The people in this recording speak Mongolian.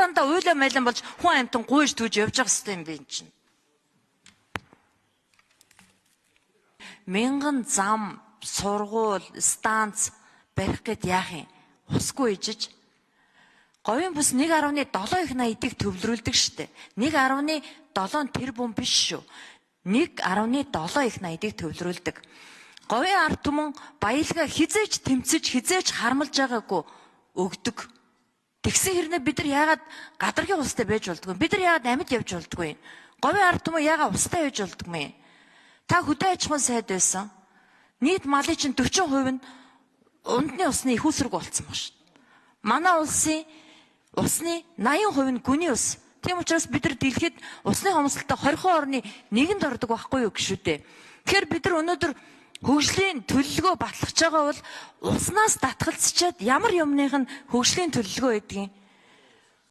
дандаа уйлаа майлан болж хүн амтан гуйж түүж явж байгаа хэвээр юм бэ энэ чинь. Мянган зам, сургууль, станц барих гэд яах юм? Усгүй ижиж. Говийн бүс 1.7 их 80-ыг төвлөрүүлдэг штэ. 1.7 тэрбум биш шүү. 1.7 их 80-ыг төвлөрүүлдэг. Говийн ард түмэн баялгаа хизээч тэмцэж, хизээч хармалж байгаагүй өгдөг. Тэгсэн хэрнээ бид нар яагаад гадаргийн устай байж болдгоо? Бид нар яагаад амьд явж болдгоо? Говийн ард түмэн яагаад устай байж болдгоо юм? Та хөдөө аж ахуйн сайд байсан. Нийт малын чинь 40% нь ундны усны их үсрэг болцсон ба шүү. Манай улсын усны 80% нь гүний ус. Тийм учраас бид нар дэлхийд усны хомсдолтой 20 орны нэгэнд ордог байхгүй юу гэх шүү дээ. Тэгэхээр бид нар өнөөдөр хөгжлийн төлөвлөгөө батлах байгаа бол уснаас татгалзчаад ямар юмных нь хөгжлийн төлөвлөгөө байдгийг